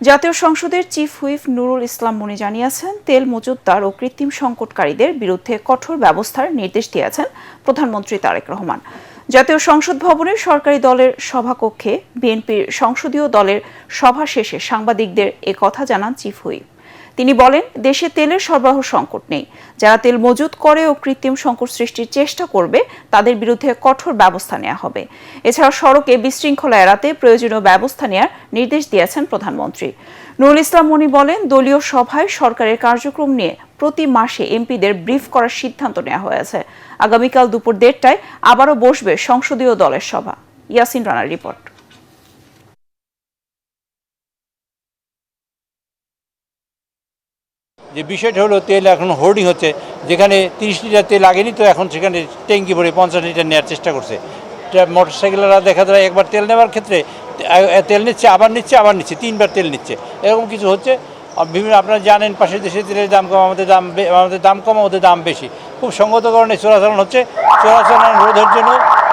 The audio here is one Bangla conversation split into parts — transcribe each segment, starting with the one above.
জাতীয় সংসদের চিফ হুইপ নুরুল ইসলাম মনি জানিয়েছেন, তেল মজুতদার ও কৃত্রিম সংকটকারীদের বিরুদ্ধে কঠোর ব্যবস্থার নির্দেশ দিয়েছেন প্রধানমন্ত্রী তারেক রহমান। জাতীয় সংসদ ভবনের সরকারি দলের সভাকক্ষে বিএনপির সংসদীয় দলের সভা শেষে সাংবাদিকদের এ কথা জানান চিফ হুইপ। তিনি বলেন, দেশে তেলের সরবরাহ সংকট নেই। যারা তেল মজুত করে ও কৃত্রিম সংকট সৃষ্টির চেষ্টা করবে তাদের বিরুদ্ধে কঠোর ব্যবস্থা নেওয়া হবে। এছাড়া সড়কে বিশৃঙ্খলা এড়াতে প্রয়োজনীয় ব্যবস্থা নেওয়ার নির্দেশ দিয়েছেন প্রধানমন্ত্রী। নুরুল ইসলাম মনি বলেন, দলীয় সভায় সরকারের কার্যক্রম নিয়ে প্রতি মাসে এমপিদের ব্রিফ করার সিদ্ধান্ত নেওয়া হয়েছে। আগামীকাল দুপুর 1:30টায় আবারও বসবে সংসদীয় দলের সভা। ইয়াসিন রানার রিপোর্ট। যে বিষয়টা হলো, তেল এখন হোর্ডিং হচ্ছে, যেখানে 30 লিটার তেল আগেনি তো এখন সেখানে ট্যাঙ্কি ভরে 50 লিটার নেওয়ার চেষ্টা করছে। মোটরসাইকেলরা দেখা যায় একবার তেল নেওয়ার ক্ষেত্রে তেল নিচ্ছে, আবার নিচ্ছে 3বার তেল নিচ্ছে, এরকম কিছু হচ্ছে। বিভিন্ন আপনারা জানেন, পাশের দেশে তেলের দাম কম, আমাদের দাম কম, ওদের দাম বেশি। খুব সঙ্গত কারণে চোরাচালান হচ্ছে। চোরাচালান রোধের জন্য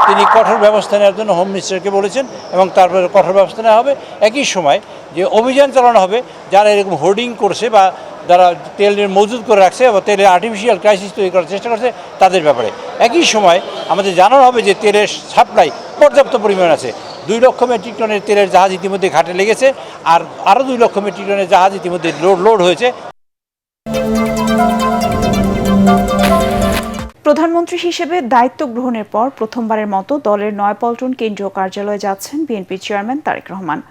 তিনি কঠোর ব্যবস্থা নেওয়ার জন্য হোম মিনিস্টারকে বলেছেন এবং তারপরে কঠোর ব্যবস্থা নেওয়া হবে। একই সময় যে অভিযান চালানো হবে যারা এরকম হোর্ডিং করছে বা যারা তেলের মজুত করে রাখছে বা তেলের আর্টিফিশিয়াল ক্রাইসিস তৈরি করার চেষ্টা করছে তাদের ব্যাপারে। একই সময় আমাদের জানানো হবে যে তেলের সাপ্লাই পর্যাপ্ত পরিমাণ আছে। 2 লক্ষ মেট্রিক টনের তেলের জাহাজ ইতিমধ্যে ঘাটে লেগেছে, আর আরও 2 লক্ষ মেট্রিক টনের জাহাজ ইতিমধ্যে লোড হয়েছে। প্রধানমন্ত্রী হিসেবে দায়িত্ব গ্রহণের পর প্রথমবারের মতো দলের নয়াপল্টন কেন্দ্রীয় কার্যালয়ে যাচ্ছেন বিএনপি চেয়ারম্যান তারেক রহমান।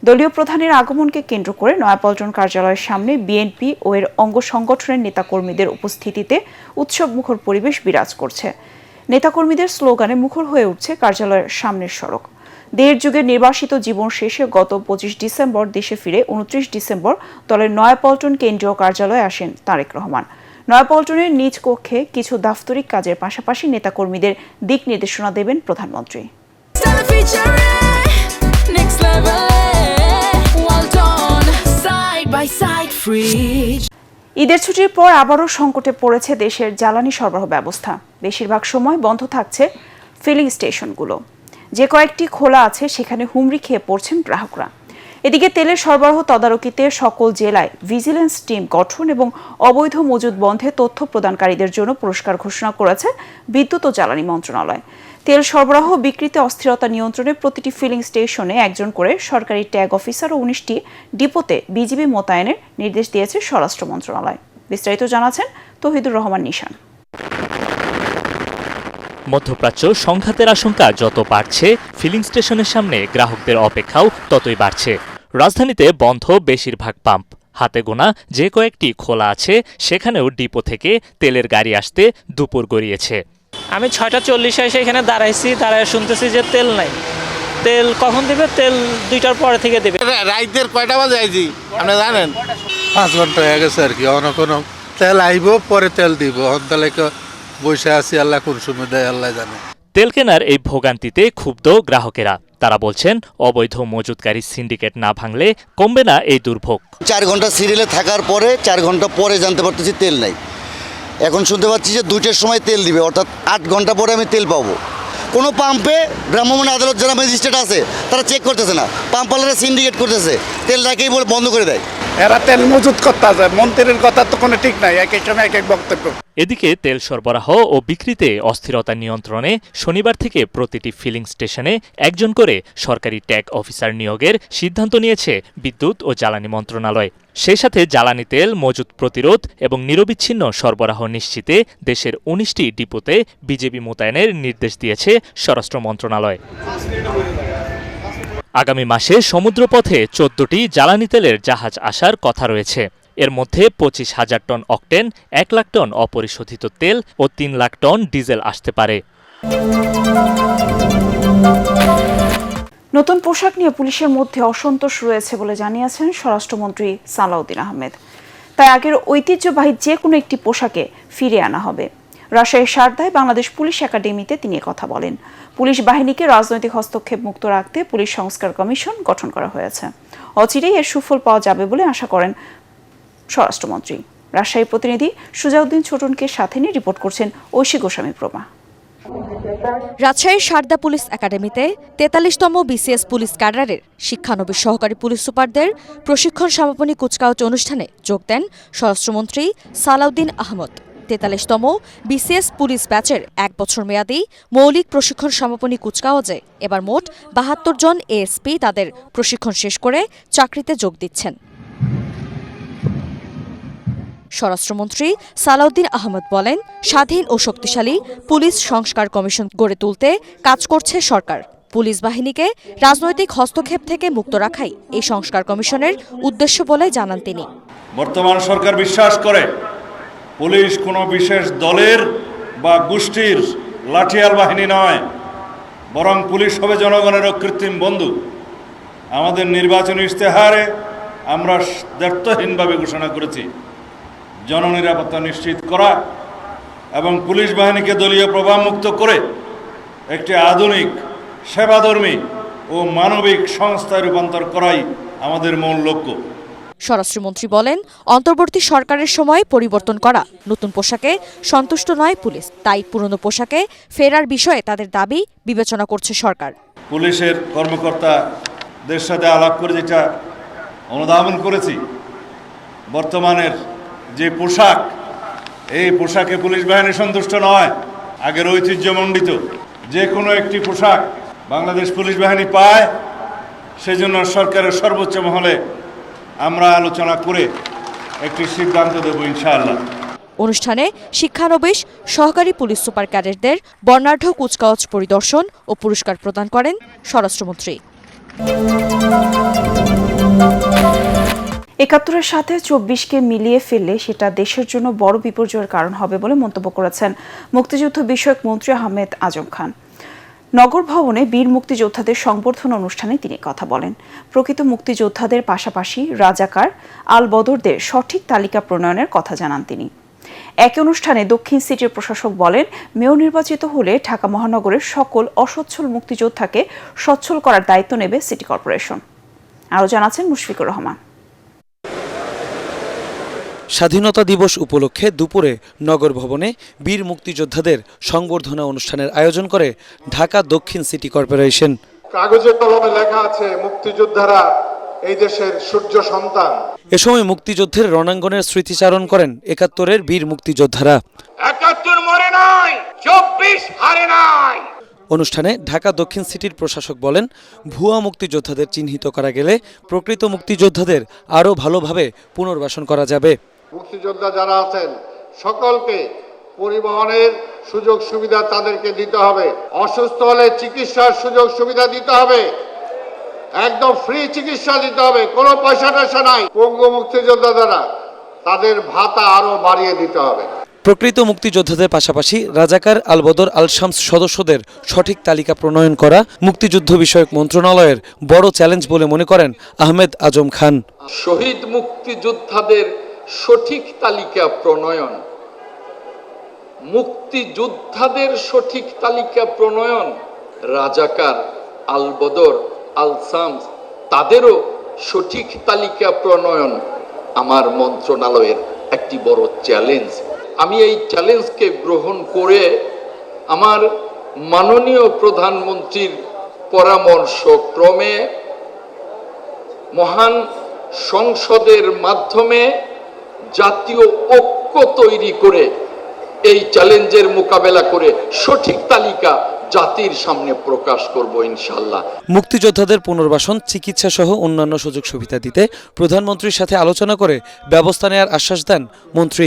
দলীয় প্রধানের আগমনকে কেন্দ্র করে নয়াপল্টন কার্যালয়ের সামনে বিএনপি ও এর অঙ্গ সংগঠনের নেতাকর্মীদের উপস্থিতিতে উৎসবমুখর পরিবেশ বিরাজ করছে। নেতাকর্মীদের স্লোগানে মুখর হয়ে উঠছে কার্যালয়ের সামনের সড়ক। 1.5 যুগের নির্বাসিত জীবন শেষে গত 25 ডিসেম্বর দেশে ফিরে 29 ডিসেম্বর দলের নয়াপল্টন কেন্দ্রীয় কার্যালয়ে আসেন তারেক রহমান। নয়াপল্টনের নিজ কক্ষে কিছু দাপ্তরিক কাজের পাশাপাশি নেতাকর্মীদের দিক নির্দেশনা দেবেন প্রধানমন্ত্রী। ঈদের ছুটির পর আবারও সংকটে পড়েছে দেশের জ্বালানি সরবরাহ ব্যবস্থা। বেশিরভাগ সময় বন্ধ থাকছে ফিলিং স্টেশনগুলো। যে কয়েকটি খোলা আছে সেখানে হুমড়ি খেয়ে পড়ছেন গ্রাহকরা। এদিকে তেলের সরবরাহ তদারকিতে সকল জেলায় ভিজিলেন্স টিম গঠন এবং অবৈধ মজুত বন্ধে তথ্য প্রদানকারীদের জন্য পুরস্কার ঘোষণা করেছে বিদ্যুৎ ও জ্বালানি মন্ত্রণালয়। তেল সরবরাহ বিক্রিতে অস্থিরতা নিয়ন্ত্রণে প্রতিটি ফিলিং স্টেশনে একজন করে সরকারি ট্যাগ অফিসার ও 19টি ডিপোতে বিজিবি মোতায়েনের নির্দেশ দিয়েছে স্বরাষ্ট্র মন্ত্রণালয়। বিস্তারিত জানাচ্ছেন তৌহিদুর রহমান নিশান। মধ্যপ্রাচ্য সংঘাতের আশঙ্কা যত বাড়ছে, ফিলিং স্টেশনের সামনে গ্রাহকদের অপেক্ষাও ততই বাড়ছে। রাজধানীতে বন্ধ বেশিরভাগ পাম্প। হাতে গোনা যে কয়েকটি খোলা আছে সেখানেও ডিপো থেকে তেলের গাড়ি আসতে দুপুর গড়িয়েছে। আমি 6:40 এসে এখানে দাঁড়ায় শুনতেছি যে তেল নাই। তেল কখন দেবে? তেল 2টার পরে থেকে দেবে। রাইতের কয়টা বাজে আইছি আপনি জানেন? 5 ঘন্টা হয়ে গেছে আর কি। কোনো তেল আইব, পরে তেল দিব। তাহলে বসে আছি, আল্লাহ কোন সময় দেয় আল্লাহ জানে। তেল কেনার এই ভোগান্তিতে ক্ষুব্ধ গ্রাহকেরা। তারা বলছেন, অবৈধ মজুতকারী সিন্ডিকেট না ভাঙলে কমবে না এই দুর্ভোগ। 4 ঘন্টা সিরিয়ালে থাকার পরে 4 ঘন্টা পরে জানতে পারতেছি তেল নাই। এখন শুনতে পাচ্ছি যে 2টার সময় তেল দিবে, অর্থাৎ 8 ঘন্টা পরে আমি তেল পাবো। কোনো পাম্পে ভ্রাম্যমাণ আদালত যারা ম্যাজিস্ট্রেট আছে তারা চেক করতেছে না, পাম্পওয়ালারা সিন্ডিকেট করতেছে, তেল রাখেই বলে বন্ধ করে দেয়। এরা তেল মজুত করতে আছে, মন্ত্রীর কথা তো কোনো ঠিক নাই, এক এক সময় এক এক বক্তব্য। এদিকে তেল সরবরাহ ও বিক্রিতে অস্থিরতা নিয়ন্ত্রণে শনিবার থেকে প্রতিটি ফিলিং স্টেশনে একজন করে সরকারি ট্যাগ অফিসার নিয়োগের সিদ্ধান্ত নিয়েছে বিদ্যুৎ ও জ্বালানি মন্ত্রণালয়। সেই সাথে জ্বালানি তেল মজুত প্রতিরোধ এবং নিরবিচ্ছিন্ন সরবরাহ নিশ্চিতে দেশের 19টি ডিপোতে বিজিবি মোতায়েনের নির্দেশ দিয়েছে স্বরাষ্ট্র মন্ত্রণালয়। আগামী মাসে সমুদ্রপথে 14টি জ্বালানি তেলের জাহাজ আসার কথা রয়েছে। এর মধ্যে 25,000 টন অকটেন, 1 লাখ টন অপরিশোধিত তেল ও 3 লাখ টন ডিজেল আসতে পারে। নতুন পোশাক নিয়ে পুলিশের মধ্যে অসন্তোষ রয়েছে বলে জানিয়েছেন স্বরাষ্ট্রমন্ত্রী সালাউদ্দিন আহমেদ। তাই আগের ঐতিহ্যবাহী যে কোনো একটি পোশাকে ফিরে আনা হবে। রাজশাহীর সারদায় বাংলাদেশ পুলিশ একাডেমিতে তিনি কথা বলেন। পুলিশ বাহিনীকে রাজনৈতিক হস্তক্ষেপ মুক্ত রাখতে পুলিশ সংস্কার কমিশন গঠন করা হয়েছে। অচিরেই এর সুফল পাওয়া যাবে বলে আশা করেন স্বরাষ্ট্রমন্ত্রী। রাজশাহী প্রতিনিধি সুজাউদ্দিন ছোটনকে সাথে নিয়ে রিপোর্ট করছেন ঐশী গোস্বামী প্রমা। রাজশাহীর সারদা পুলিশ একাডেমিতে ৪৩তম বিসিএস পুলিশ ক্যাডারের শিক্ষানবিশ সহকারী পুলিশ সুপারদের প্রশিক্ষণ সমাপনী কুচকাওয়াজ অনুষ্ঠানে যোগ দেন স্বরাষ্ট্রমন্ত্রী সালাউদ্দিন আহমদ। ৪৩তম বিসিএস পুলিশ ব্যাচের ১ বছর মেয়াদী মৌলিক প্রশিক্ষণ সমাপনী কুচকাওয়াজে এবার মোট ৭২ জন এএসপি তাদের প্রশিক্ষণ শেষ করে চাকরিতে যোগ দিচ্ছেন। স্বরাষ্ট্রমন্ত্রী সালাউদ্দিন আহমদ বলেন, স্বাধীন ও শক্তিশালী পুলিশ সংস্কার কমিশন গড়ে তুলতে কাজ করছে সরকার। পুলিশ বাহিনীকে রাজনৈতিক হস্তক্ষেপ থেকে মুক্ত রাখাই এই সংস্কার কমিশনের উদ্দেশ্য বলে জানান তিনি। বর্তমান সরকার বিশ্বাস করে পুলিশ কোনো বিশেষ দলের বা গোষ্ঠীর লাঠিয়াল বাহিনী নয়, বরং পুলিশ হবে জনগণের কৃত্রিম বন্ধু। আমাদের নির্বাচনী ইশতেহারে আমরা দ্ব্যর্থহীনভাবে ঘোষণা করেছি জননিরাপত্তা নিশ্চিত করা এবং পুলিশ বাহিনীকে দলীয় প্রভাবমুক্ত করে একটি আধুনিক, সেবাধর্মী ও মানবিক সংস্থায় রূপান্তর করাই আমাদের মূল লক্ষ্য। স্বরাষ্ট্রমন্ত্রী বলেন, অন্তর্বর্তী সরকারের সময় পরিবর্তন করা নতুন পোশাকে সন্তুষ্ট নয় পুলিশ, তাই পুরনো ফেরার বিষয়ে তাদের দাবি বিবেচনা করছে সরকার। পুলিশের কর্মকর্তাদের সাথে আলাপ করে যেটা অনুধাবন করেছি, বর্তমানের যে পোশাক, এই পোশাকে পুলিশ বাহিনী সন্তুষ্ট নয়। আগের ঐতিহ্যমণ্ডিত যে কোনো একটি পোশাক বাংলাদেশ পুলিশ বাহিনী পায়, সেজন্য সরকারের সর্বোচ্চ মহলে আমরা আলোচনা করে একটি সিদ্ধান্ত দেব ইনশাআল্লাহ। অনুষ্ঠানে শিক্ষানবিশ সহকারী পুলিশ সুপার ক্যাডেটদের বর্ণাঢ্য কুচকাওয়াজ পরিদর্শন ও পুরস্কার প্রদান করেন স্বরাষ্ট্রমন্ত্রী। ৭১-এর সাথে ২৪কে মিলিয়ে ফেললে সেটা দেশের জন্য বড় বিপর্যয়ের কারণ হবে বলে মন্তব্য করেছেন মুক্তিযুদ্ধ বিষয়ক মন্ত্রী আহমেদ আজম খান। নগর ভবনে বীর মুক্তিযোদ্ধাদের সংবর্ধনা অনুষ্ঠানে তিনি কথা বলেন। প্রকৃত মুক্তিযোদ্ধাদের পাশাপাশি রাজাকার, আল বদরদের সঠিক তালিকা প্রণয়নের কথা জানান তিনি। একই অনুষ্ঠানে দক্ষিণ সিটির প্রশাসক বলেন, মেয়র নির্বাচিত হলে ঢাকা মহানগরের সকল অসচ্ছল মুক্তিযোদ্ধাকে সচ্ছল করার দায়িত্ব নেবে সিটি কর্পোরেশন। আরও জানাচ্ছেন মুশফিকুর রহমান। স্বাধীনতা দিবস উপলক্ষে দুপুরে নগর ভবনে বীর মুক্তিযোদ্ধাদের সংবর্ধনা অনুষ্ঠানের আয়োজন করে ঢাকা দক্ষিণ সিটি কর্পোরেশন। কাগজে কলমে লেখা আছে, মুক্তিযোদ্ধারা এই দেশের সূর্য সন্তান। এ সময় মুক্তিযুদ্ধের রণাঙ্গনের স্মৃতিচারণ করেন ৭১-এর বীর মুক্তিযোদ্ধারা। ৭১ মরে নাই, ২৪ হারে নাই। অনুষ্ঠানে ঢাকা দক্ষিণ সিটির প্রশাসক বলেন, ভুয়া মুক্তিযোদ্ধাদের চিহ্নিত করা গেলে প্রকৃত মুক্তিযোদ্ধাদের আরও ভালোভাবে পুনর্বাসন করা যাবে। মুক্তিযোদ্ধা যারা আছেন সকলকে পরিবহনের সুযোগ সুবিধা তাদেরকে দিতে হবে, অসুস্থ হলে চিকিৎসার সুযোগ সুবিধা দিতে হবে, একদম ফ্রি চিকিৎসা দিতে হবে, কোনো পয়সা টয়সা নাই। পঙ্গু মুক্তিযোদ্ধা যারা, তাদের ভাতা আরো বাড়িয়ে দিতে হবে। প্রকৃত মুক্তিযোদ্ধাদের পাশাপাশি রাজাকার, আল বদর, আল শামস সদস্যদের সঠিক তালিকা প্রণয়ন করা মুক্তিযুদ্ধ বিষয়ক মন্ত্রণালয়ের বড় চ্যালেঞ্জ বলে মনে করেন আহমেদ আজম খান। শহীদ মুক্তিযোদ্ধাদের সঠিক তালিকা প্রণয়ন, মুক্তিযোদ্ধাদের সঠিক তালিকা প্রণয়ন, রাজাকার, আল বদর, আল শামস তাদেরও সঠিক তালিকা প্রণয়ন আমার মন্ত্রণালয়ের একটি বড় চ্যালেঞ্জ। আমি এই চ্যালেঞ্জকে গ্রহণ করে আমার মাননীয় প্রধানমন্ত্রীর পরামর্শ ক্রমে মহান সংসদের মাধ্যমে জাতীয় ঐক্য তৈরি করে এই চ্যালেঞ্জের মোকাবেলা করে সঠিক তালিকা জাতির সামনে প্রকাশ করব ইনশাআল্লাহ। মুক্তিযোদ্ধাদের পুনর্বাসন, চিকিৎসা সহ অন্যান্য সুযোগ সুবিধা দিতে প্রধানমন্ত্রীর সাথে আলোচনা করে ব্যবস্থা নেওয়ার আশ্বাস দেন মন্ত্রী।